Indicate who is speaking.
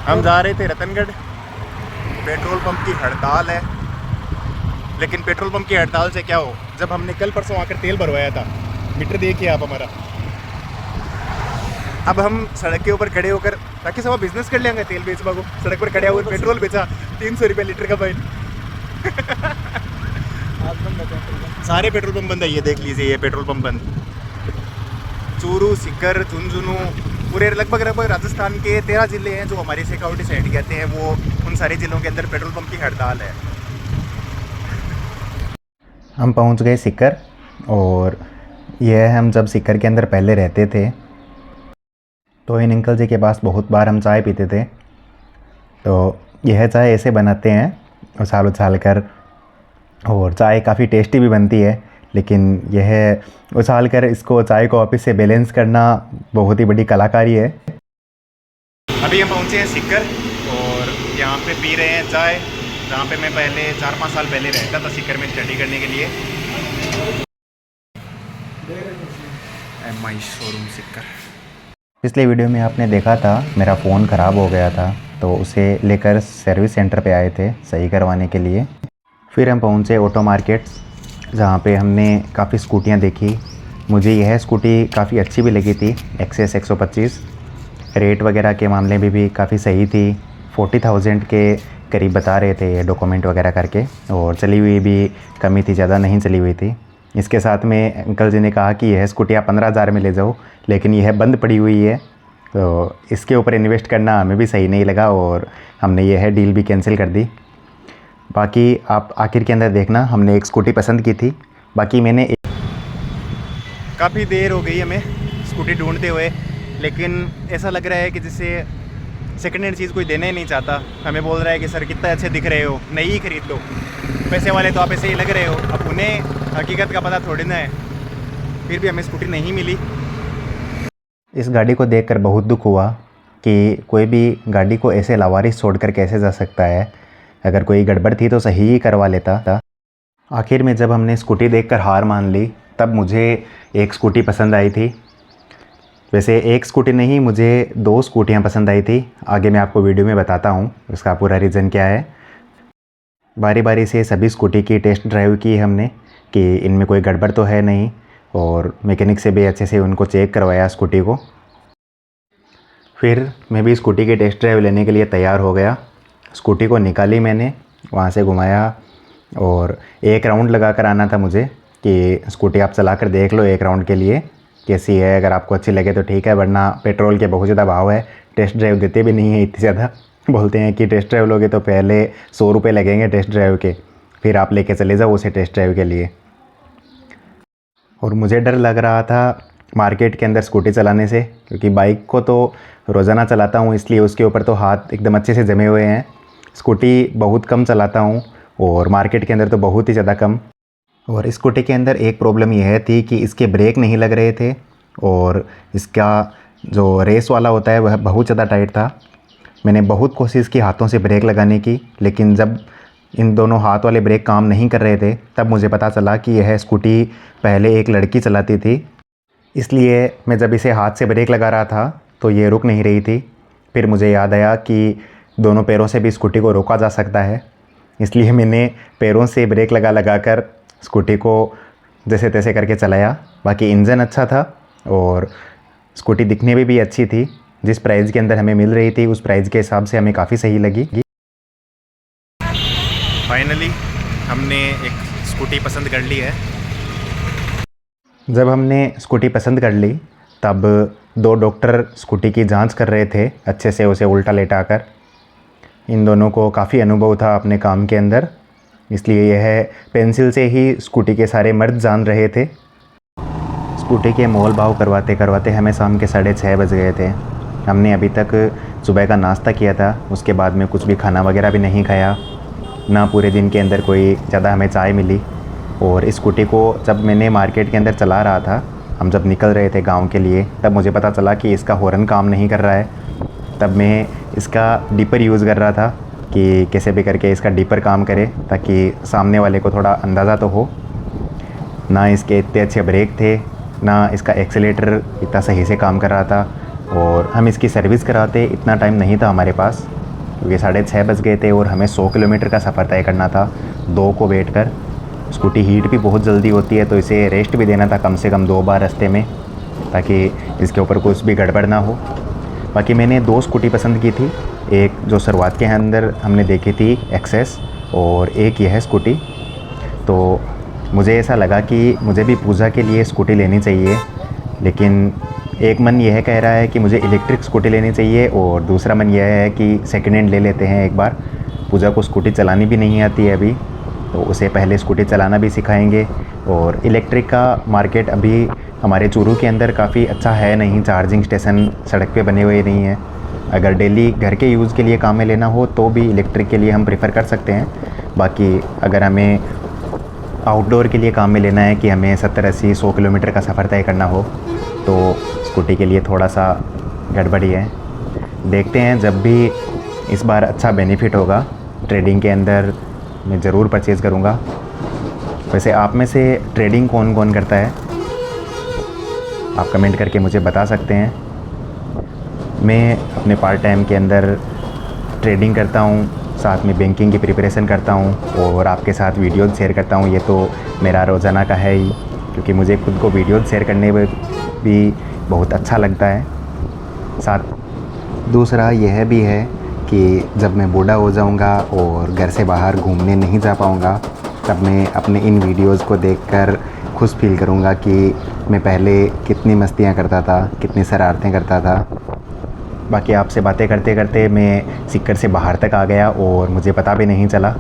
Speaker 1: हम जा रहे थे रतनगढ़, पेट्रोल पंप की हड़ताल है। लेकिन पेट्रोल पंप की हड़ताल से क्या हो, जब हमने कल परसों आकर तेल भरवाया था, मीटर देखिए आप हमारा, अब हम सड़क के ऊपर खड़े होकर ताकि सब बिजनेस कर लेंगे, तेल बेचवा को सड़क पर खड़े हुए पेट्रोल बेचा 300 रुपये लीटर का फाइन। सारे पेट्रोल पंप बंद है, ये देख लीजिए, ये पेट्रोल पंप बंद। चूरू, सीकर, झुंझुनू, पूरे लगभग राजस्थान के 13 ज़िले हैं जो हमारी सिक्योरिटी साइड कहते हैं, वो उन सारे ज़िलों के अंदर पेट्रोल पंप की हड़ताल है।
Speaker 2: हम पहुंच गए सीकर, और यह हम जब सीकर के अंदर पहले रहते थे तो इन अंकल जी के पास बहुत बार हम चाय पीते थे। तो यह चाय ऐसे बनाते हैं उछाल उछाल कर, और चाय काफ़ी टेस्टी भी बनती है। लेकिन यह उछाल कर इसको चाय को वापस से बैलेंस करना बहुत ही बड़ी कलाकारी है।
Speaker 1: अभी हम पहुँचे हैं सीकर और यहाँ पे पी रहे हैं चाय, जहाँ पे मैं पहले 4-5 साल पहले रहता था सीकर में स्टडी करने के लिए। MI showroom Sikar.
Speaker 2: पिछले वीडियो में आपने देखा था मेरा फ़ोन ख़राब हो गया था, तो उसे लेकर सर्विस सेंटर पे आए थे सही करवाने के लिए। फिर हम पहुँचे ऑटो मार्केट, जहाँ पे हमने काफ़ी स्कूटियाँ देखी। मुझे यह स्कूटी काफ़ी अच्छी भी लगी थी, एक्सेस 125। रेट वगैरह के मामले में भी काफ़ी सही थी, 40,000 के करीब बता रहे थे ये डॉक्यूमेंट वगैरह करके, और चली हुई भी कमी थी, ज़्यादा नहीं चली हुई थी। इसके साथ में अंकल जी ने कहा कि यह स्कूटी आप 15,000 में ले जाओ, लेकिन यह बंद पड़ी हुई है, तो इसके ऊपर इन्वेस्ट करना हमें भी सही नहीं लगा और हमने यह डील भी कैंसिल कर दी। बाकी आप आखिर के अंदर देखना, हमने एक स्कूटी पसंद की थी। बाकी मैंने
Speaker 1: काफ़ी देर हो गई हमें स्कूटी ढूंढते हुए, लेकिन ऐसा लग रहा है कि जैसे सेकेंड हैंड चीज़ कोई देना ही नहीं चाहता। हमें बोल रहा है कि सर कितना अच्छे दिख रहे हो, नई ही खरीद लो। पैसे वाले तो आप ऐसे ही लग रहे हो, अब उन्हें हकीकत का पता थोड़ी ना है। फिर भी हमें स्कूटी नहीं मिली।
Speaker 2: इस गाड़ी को देखकर बहुत दुख हुआ कि कोई भी गाड़ी को ऐसे लावारिस छोड़कर कैसे जा सकता है। अगर कोई गड़बड़ थी तो सही ही करवा लेता था। आखिर में जब हमने स्कूटी देखकर हार मान ली, तब मुझे एक स्कूटी पसंद आई थी। वैसे एक स्कूटी नहीं, मुझे 2 स्कूटियाँ पसंद आई थी। आगे मैं आपको वीडियो में बताता हूँ उसका पूरा रीज़न क्या है। बारी बारी से सभी स्कूटी की टेस्ट ड्राइव की हमने कि इनमें कोई गड़बड़ तो है नहीं, और मैकेनिक से भी अच्छे से उनको चेक करवाया स्कूटी को। फिर मैं भी स्कूटी की टेस्ट ड्राइव लेने के लिए तैयार हो गया। स्कूटी को निकाली मैंने, वहाँ से घुमाया और एक राउंड लगा कर आना था मुझे कि स्कूटी आप चला कर देख लो एक राउंड के लिए कैसी है, अगर आपको अच्छी लगे तो ठीक है, वरना पेट्रोल के बहुत ज़्यादा भाव है, टेस्ट ड्राइव देते भी नहीं है इतनी ज़्यादा। बोलते हैं कि टेस्ट ड्राइव लोगे तो पहले 100 रुपये लगेंगे टेस्ट ड्राइव के, फिर आप लेके चले जाओ उसे टेस्ट ड्राइव के लिए। और मुझे डर लग रहा था मार्केट के अंदर स्कूटी चलाने से, क्योंकि बाइक को तो रोज़ाना चलाता हूँ, इसलिए उसके ऊपर तो हाथ एकदम अच्छे से जमे हुए हैं। स्कूटी बहुत कम चलाता हूँ और मार्केट के अंदर तो बहुत ही ज़्यादा कम। और स्कूटी के अंदर एक प्रॉब्लम यह थी कि इसके ब्रेक नहीं लग रहे थे, और इसका जो रेस वाला होता है वह बहुत ज़्यादा टाइट था। मैंने बहुत कोशिश की हाथों से ब्रेक लगाने की, लेकिन जब इन दोनों हाथ वाले ब्रेक काम नहीं कर रहे थे तब मुझे पता चला कि यह स्कूटी पहले एक लड़की चलाती थी। इसलिए मैं जब इसे हाथ से ब्रेक लगा रहा था तो ये रुक नहीं रही थी। फिर मुझे याद आया कि दोनों पैरों से भी स्कूटी को रोका जा सकता है, इसलिए मैंने पैरों से ब्रेक लगा कर स्कूटी को जैसे तैसे करके चलाया। बाकी इंजन अच्छा था और स्कूटी दिखने में भी अच्छी थी। जिस प्राइस के अंदर हमें मिल रही थी उस प्राइस के हिसाब से हमें काफ़ी सही लगी।
Speaker 1: फाइनली हमने एक स्कूटी पसंद कर ली है।
Speaker 2: जब हमने स्कूटी पसंद कर ली तब 2 डॉक्टर स्कूटी की जांच कर रहे थे अच्छे से उसे उल्टा लेटाकर। इन दोनों को काफ़ी अनुभव था अपने काम के अंदर, इसलिए यह पेंसिल से ही स्कूटी के सारे मर्ज जान रहे थे। स्कूटी के मोल भाव करवाते करवाते हमें शाम के 6:30 बज गए थे। हमने अभी तक सुबह का नाश्ता किया था, उसके बाद में कुछ भी खाना वगैरह भी नहीं खाया, ना पूरे दिन के अंदर कोई ज़्यादा हमें चाय मिली। और स्कूटी को जब मैंने मार्केट के अंदर चला रहा था, हम जब निकल रहे थे गांव के लिए, तब मुझे पता चला कि इसका हॉर्न काम नहीं कर रहा है। तब मैं इसका डिपर यूज़ कर रहा था कि कैसे भी करके इसका डिपर काम करे, ताकि सामने वाले को थोड़ा अंदाज़ा तो हो। ना इसके इतने अच्छे ब्रेक थे, ना इसका एक्सीलेटर इतना सही से काम कर रहा था, और हम इसकी सर्विस कराते इतना टाइम नहीं था हमारे पास, क्योंकि 6:30 बज गए थे और हमें 100 किलोमीटर का सफ़र तय करना था 2 को वेट कर। स्कूटी हीट भी बहुत जल्दी होती है, तो इसे रेस्ट भी देना था कम से कम 2 बार रास्ते में, ताकि इसके ऊपर कुछ भी गड़बड़ ना हो। बाकी मैंने 2 स्कूटी पसंद की थी, एक जो शुरुआत के अंदर हमने देखी थी एक्सेस, और एक यह है स्कूटी। तो मुझे ऐसा लगा कि मुझे भी पूजा के लिए स्कूटी लेनी चाहिए, लेकिन एक मन यह कह रहा है कि मुझे इलेक्ट्रिक स्कूटी लेनी चाहिए और दूसरा मन यह है कि सेकेंड हैंड ले लेते हैं एक बार। पूजा को स्कूटी चलानी भी नहीं आती है अभी, तो उसे पहले स्कूटी चलाना भी सिखाएंगे। और इलेक्ट्रिक का मार्केट अभी हमारे चूरू के अंदर काफ़ी अच्छा है नहीं, चार्जिंग स्टेशन सड़क पे बने हुए नहीं हैं। अगर डेली घर के यूज़ के लिए काम में लेना हो तो भी इलेक्ट्रिक के लिए हम प्रेफर कर सकते हैं। बाकी अगर हमें आउटडोर के लिए काम में लेना है कि हमें 70, 80, 100 किलोमीटर का सफ़र तय करना हो, तो स्कूटी के लिए थोड़ा सा गड़बड़ी है। देखते हैं, जब भी इस बार अच्छा बेनिफिट होगा ट्रेडिंग के अंदर मैं ज़रूर परचेज़ करूँगा। वैसे आप में से ट्रेडिंग कौन कौन करता है, आप कमेंट करके मुझे बता सकते हैं। मैं अपने पार्ट टाइम के अंदर ट्रेडिंग करता हूँ, साथ में बैंकिंग की प्रिपरेशन करता हूँ और आपके साथ वीडियोज़ शेयर करता हूँ। ये तो मेरा रोज़ाना का है ही, क्योंकि मुझे खुद को वीडियोज़ शेयर करने में भी बहुत अच्छा लगता है। साथ दूसरा यह भी है कि जब मैं बूढ़ा हो जाऊंगा और घर से बाहर घूमने नहीं जा पाऊंगा, तब मैं अपने इन वीडियोज़ को देखकर खुश फील करूंगा कि मैं पहले कितनी मस्तियां करता था, कितनी शरारतें करता था। बाकी आपसे बातें करते करते मैं सिक्कर से बाहर तक आ गया और मुझे पता भी नहीं चला।